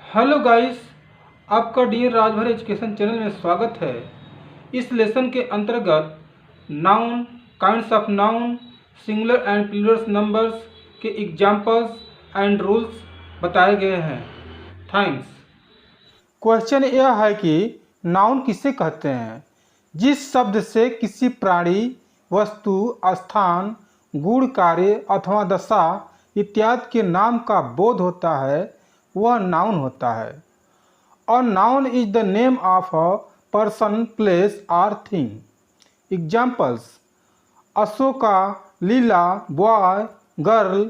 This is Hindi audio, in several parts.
हेलो गाइस, आपका डियर राजभर एजुकेशन चैनल में स्वागत है। इस लेसन के अंतर्गत noun, kinds of noun, singular and plural numbers के एग्जांपल्स एंड रूल्स बताए गए हैं। थैंक्स। क्वेश्चन यह है कि नाउन किसे कहते हैं? जिस शब्द से किसी प्राणी, वस्तु, स्थान, गुण, कार्य अथवा दशा इत्यादि के नाम का बोध होता है वह नाउन होता है। और noun is the name of a person, place और thing. Examples: Ashoka, Leela, boy, girl,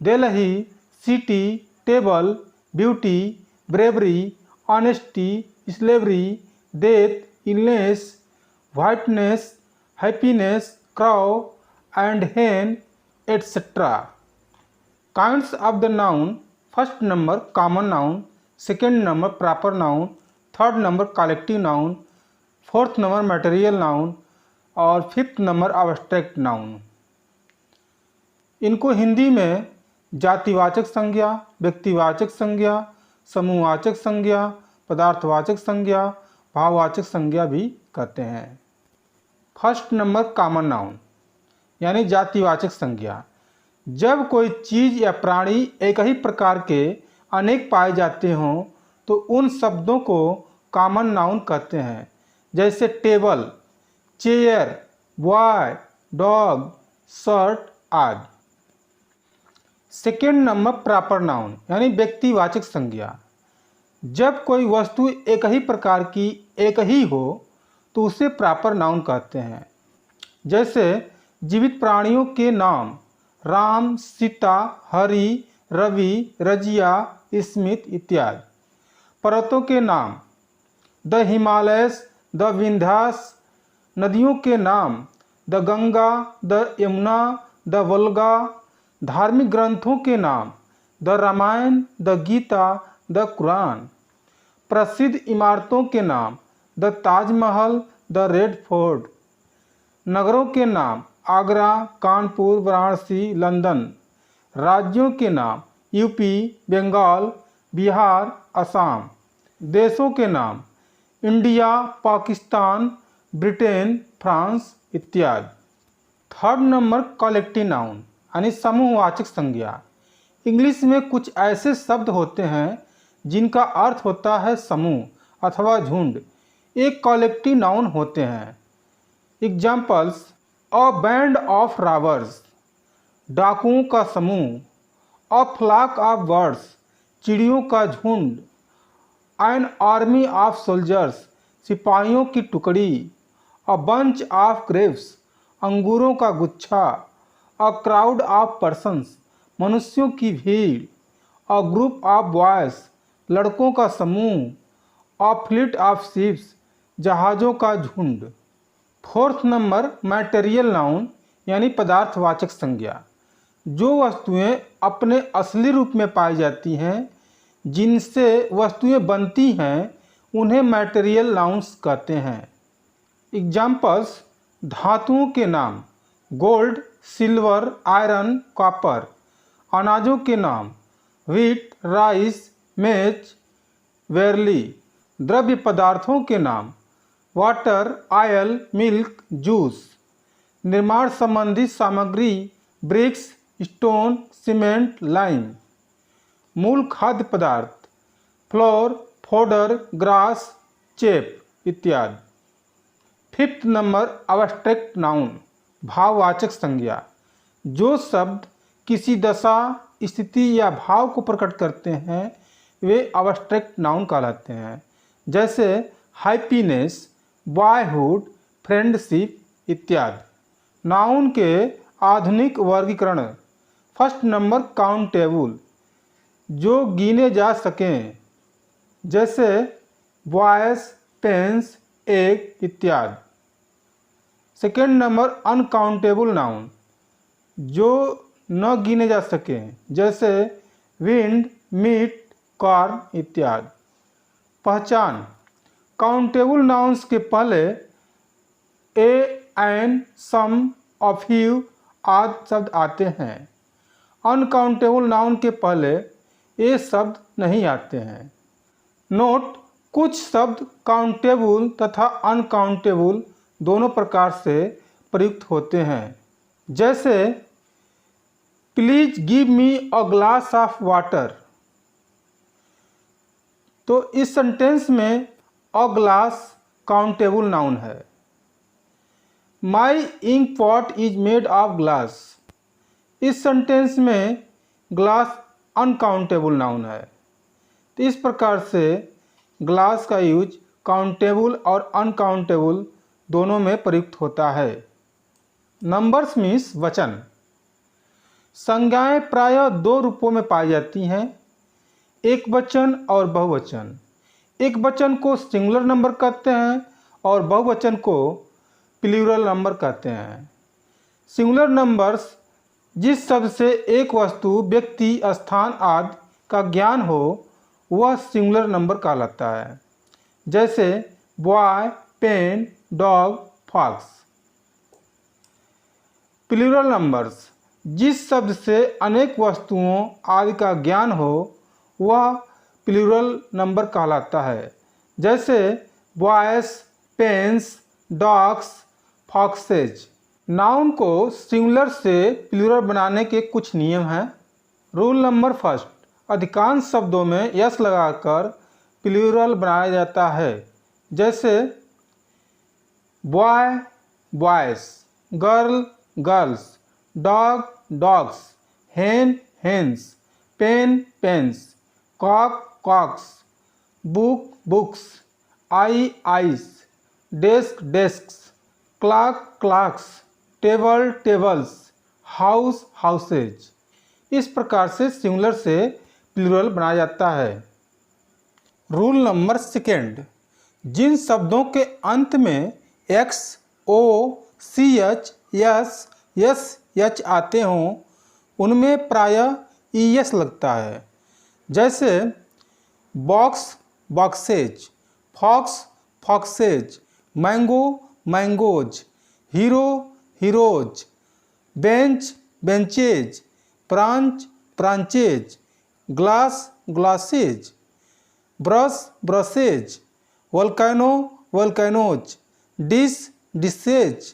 Delhi, city, table, beauty, bravery, honesty, slavery, death, illness, whiteness, happiness, crow and hen, etcetera. Kinds of the noun: first number common noun, second number proper noun, third number collective noun, fourth number material noun और फिफ्थ नंबर अब्स्ट्रैक्ट नाउन। इनको हिंदी में जातिवाचक संज्ञा, व्यक्तिवाचक संज्ञा, समूहवाचक संज्ञा, पदार्थवाचक संज्ञा, भाववाचक संज्ञा भी कहते हैं। फर्स्ट नंबर कॉमन नाउन यानी जातिवाचक संज्ञा। जब कोई चीज़ या प्राणी एक ही प्रकार के अनेक पाए जाते हों तो उन शब्दों को कॉमन नाउन कहते हैं, जैसे table, chair, boy, dog, shirt आदि। सेकेंड नंबर प्रॉपर नाउन यानी व्यक्तिवाचक संज्ञा। जब कोई वस्तु एक ही प्रकार की एक ही हो तो उसे प्रॉपर नाउन कहते हैं, जैसे जीवित प्राणियों के नाम राम, सीता, हरि, रवि, रजिया, स्मिथ इत्यादि। पर्वतों के नाम द हिमालयस, द विंध्यास। नदियों के नाम the Ganga, the Yamuna, the Volga. धार्मिक ग्रंथों के नाम the Ramayan, the Gita, the Quran. प्रसिद्ध इमारतों के नाम the Taj Mahal, the red fort. नगरों के नाम आगरा, कानपुर, वाराणसी, लंदन। राज्यों के नाम यूपी, बंगाल, बिहार, असम। देशों के नाम इंडिया, पाकिस्तान, ब्रिटेन, फ्रांस इत्यादि। थर्ड नंबर कलेक्टिव नाउन यानी समूहवाचक संज्ञा। इंग्लिश में कुछ ऐसे शब्द होते हैं जिनका अर्थ होता है समूह अथवा झुंड, एक कलेक्टिव नाउन होते हैं। Examples: a band of robbers, डाकुओं का समूह। अ फ्लॉक ऑफ बर्ड्स, चिड़ियों का झुंड। एन आर्मी ऑफ सोल्जर्स, सिपाहियों की टुकड़ी। अ बंच ऑफ ग्रेप्स, अंगूरों का गुच्छा। अ क्राउड ऑफ पर्सन्स, मनुष्यों की भीड़। अ ग्रुप ऑफ बॉयज, लड़कों का समूह। अ फ्लीट ऑफ शिप्स, जहाज़ों का झुंड। फोर्थ नंबर मटेरियल नाउन यानी पदार्थवाचक संज्ञा। जो वस्तुएं अपने असली रूप में पाई जाती हैं, जिनसे वस्तुएं बनती हैं, उन्हें मटेरियल नाउन्स कहते हैं। एग्जाम्पल्स: धातुओं के नाम गोल्ड, सिल्वर, आयरन, कॉपर। अनाजों के नाम व्हीट, राइस, मेज, बेरली। द्रव्य पदार्थों के नाम वाटर, ऑयल, मिल्क, जूस। निर्माण संबंधी सामग्री ब्रिक्स, स्टोन, सीमेंट, लाइम। मूल खाद्य पदार्थ फ्लोर, फोडर, ग्रास, चेप इत्यादि। फिफ्थ नंबर अब्स्ट्रैक्ट नाउन भाववाचक संज्ञा। जो शब्द किसी दशा, स्थिति या भाव को प्रकट करते हैं वे अब्स्ट्रैक्ट नाउन कहलाते हैं, जैसे हैप्पीनेस, बॉयहुड, फ्रेंडशिप इत्यादि। नाउन के आधुनिक वर्गीकरण: फर्स्ट नंबर काउंटेबल, जो गिने जा सकें, जैसे बॉयस, पेन्स, एग इत्यादि। सेकेंड नंबर अनकाउंटेबल नाउन, जो न गिने जा सकें, जैसे विंड, मीट, कॉर्न इत्यादि। पहचान: काउंटेबल नाउन्स के पहले ए, एन, सम, अ फ्यू आदि शब्द आते हैं। अनकाउंटेबल नाउन के पहले ये शब्द नहीं आते हैं। नोट: कुछ शब्द काउंटेबल तथा अनकाउंटेबल दोनों प्रकार से प्रयुक्त होते हैं। जैसे please give me a glass of water. तो इस सेंटेंस में अ ग्लास काउंटेबल नाउन है। My ink pot is made of glass. इस सेंटेंस में ग्लास अनकाउंटेबल नाउन है। तो इस प्रकार से ग्लास का यूज काउंटेबल और अनकाउंटेबल दोनों में प्रयुक्त होता है। नंबर्स मीन्स वचन। संज्ञाएं प्रायः दो रूपों में पाई जाती हैं, एक वचन और बहुवचन। एक वचन को सिंगुलर नंबर कहते हैं और बहुवचन को प्लूरल नंबर कहते हैं। सिंगुलर नंबर्स जिस शब्द से एक वस्तु, व्यक्ति, स्थान आदि का ज्ञान हो वह सिंगुलर नंबर कहलाता है। जैसे boy, pen, dog, fox. Plural numbers जिस शब्द से अनेक वस्तुओं आदि का ज्ञान हो वह प्लूरल नंबर कहलाता है। जैसे boys, pens, dogs, foxes. Noun को सिंगुलर से प्लूरल बनाने के कुछ नियम हैं। रूल नंबर फर्स्ट: अधिकांश शब्दों में यस लगाकर प्लूरल बनाया जाता है। जैसे boy, boys, girl, girls, dog, dogs, hen, hens, pen, pens, cock, cocks, book, books, eye, eyes, desk, desks, clock, clocks, table, tables, house, houses. इस प्रकार से सिंगुलर से प्लूरल बनाया जाता है। रूल नंबर सेकेंड: जिन शब्दों के अंत में X, O, C H, S, S, H आते हों उनमें प्रायः ई एस लगता है। जैसे box, boxes, fox, foxes, mango, mangoes, hero, heroes, bench, benches, branch, branches, glass, glasses, brush, brushes, volcano, volcanoes, dish, dishes,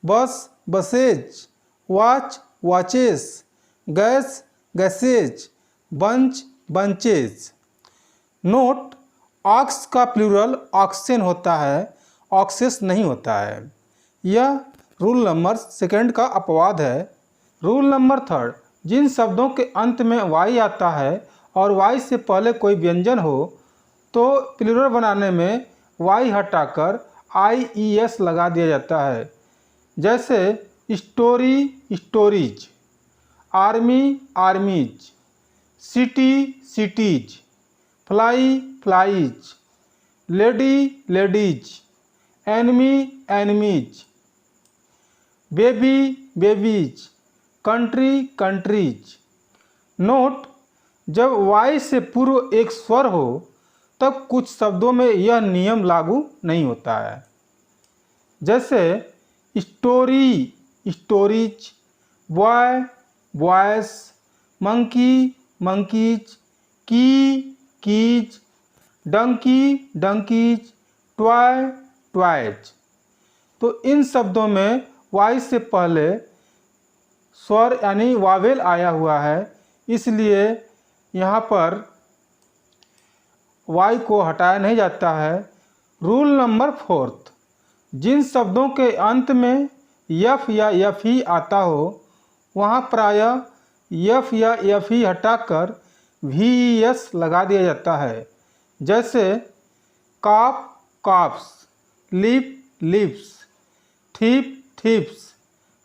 bus, buses, watch, watches, gas, gases, bunch, bunches. Note: ox का प्लूरल ऑक्सेन होता है, ऑक्सेस नहीं होता है। यह रूल नंबर सेकेंड का अपवाद है। रूल नंबर थर्ड: जिन शब्दों के अंत में वाई आता है और वाई से पहले कोई व्यंजन हो तो प्लूरल बनाने में वाई हटाकर आई ई एस लगा दिया जाता है। जैसे story, stories, army, आर्मीज, city, cities, fly, flies, lady, ladies, enemy, enemies, baby, babies, country, countries. Note: जब वाई से पूर्व एक स्वर हो तब कुछ शब्दों में यह नियम लागू नहीं होता है। जैसे story, stories, boy, boys, monkey, monkeys, key, keys, donkey, donkeys, toy, toys. तो इन शब्दों में वाई से पहले स्वर यानी वावेल आया हुआ है, इसलिए यहाँ पर वाई को हटाया नहीं जाता है। रूल नंबर फोर्थ: जिन शब्दों के अंत में यफ या यफ ही आता हो वहाँ प्रायः यफ या यफ ही हटाकर वी एस लगा दिया जाता है। जैसे cop, cops, lip, lips, thief, thiefs,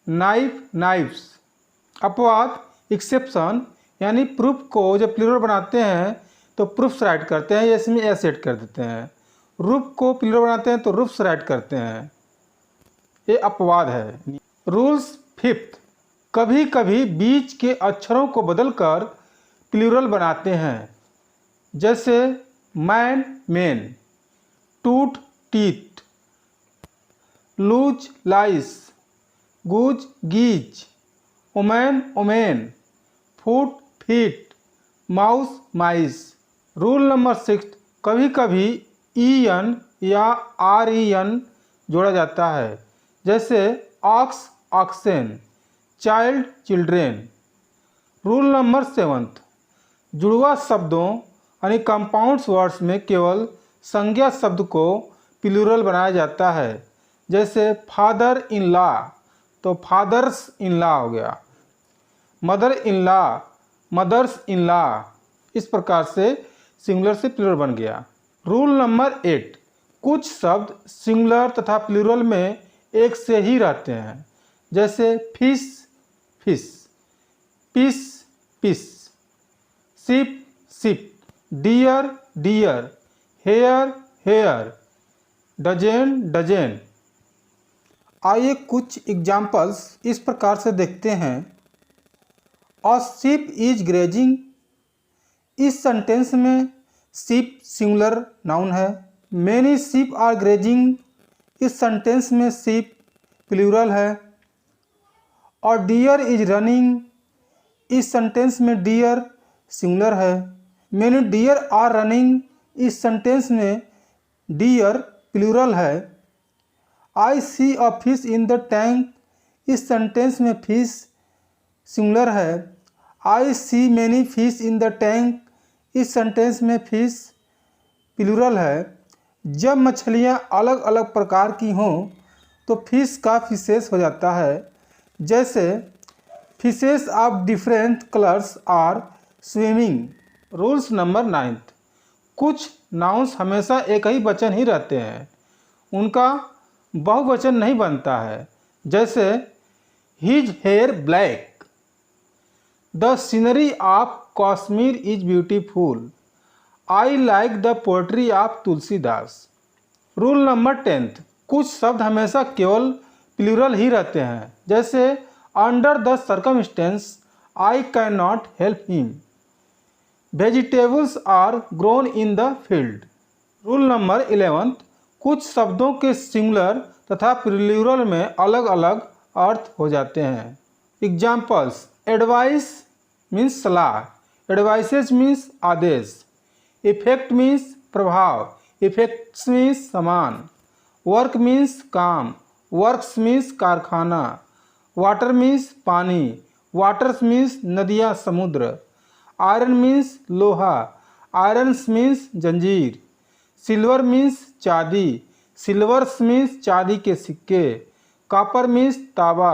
knife, knifes. अपवाद एक्सेप्शन यानी प्रूफ को जब प्लूरल बनाते हैं तो प्रूफ्स राइट करते हैं, इसमें एस ऐड कर देते हैं। रूप को प्लूरल बनाते हैं तो रूप्स राइट करते हैं, ये अपवाद है। रूल्स फिफ्थ: कभी कभी बीच के अक्षरों को बदलकर प्लूरल बनाते हैं। जैसे man, men, tooth, teeth, louse, lice, goose, geese, woman, women, foot, feet, mouse, mice. Rule number six: कभी कभी EN या REN जोड़ा जाता है, जैसे ox oxen, child children. Rule number 7, जुड़वा शब्दों यानी कंपाउंड्स वर्ड्स में केवल संज्ञा शब्द को प्लूरल बनाया जाता है, जैसे फादर इन लॉ तो फादर्स इन लॉ हो गया, mother in law mother's in law. इस प्रकार से सिंगुलर से प्लूरल बन गया। रूल नंबर 8, कुछ शब्द सिंगुलर तथा प्लूरल में एक से ही रहते हैं, जैसे fish fish, piece piece, sheep sheep, deer deer, hair hair, dozen dozen. आइए कुछ एग्जाम्पल्स इस प्रकार से देखते हैं। अ शिप इज ग्रेजिंग, इस सेंटेंस में शिप सिंगुलर नाउन है। मैनी शिप आर ग्रेजिंग, इस सेंटेंस में शिप प्लूरल है। और डियर इज रनिंग, इस सेंटेंस में डियर सिंगुलर है। मैनी डियर आर रनिंग, इस सेंटेंस में डियर प्लूरल है। I see a fish in the tank, इस सेंटेंस में फिश सिंगुलर है। I see many fish in the tank, इस सेंटेंस में फिश प्लूरल है। जब मछलियाँ अलग अलग प्रकार की हों तो फिश का फिशेस हो जाता है, जैसे fishes of different colours are swimming. Rules number 9, कुछ नाउन्स हमेशा एक ही वचन ही रहते हैं, उनका बहुवचन नहीं बनता है, जैसे his hair black, the scenery of Kashmir is beautiful, I like the poetry of Tulsidas. Rule number 10, कुछ शब्द हमेशा केवल प्लूरल ही रहते हैं, जैसे under the circumstances I can not help him, vegetables are grown in the field. Rule number 11, कुछ शब्दों के सिंगुलर तथा प्लूरल में अलग अलग अर्थ हो जाते हैं। एग्जाम्पल्स, एडवाइस मीन्स सलाह, एडवाइसेज मीन्स आदेश, इफेक्ट मीन्स प्रभाव, इफेक्ट्स मीन्स सामान, वर्क मीन्स काम, वर्क्स मीन्स कारखाना, वाटर मीन्स पानी, वाटर्स मीन्स नदियाँ समुद्र, आयरन मीन्स लोहा, आयरन्स मीन्स जंजीर, सिल्वर मीन्स चांदी, सिल्वर्स मीन्स चांदी के सिक्के, कॉपर मीन्स तांबा,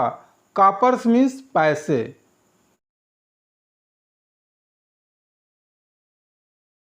कॉपर्स मीन्स पैसे।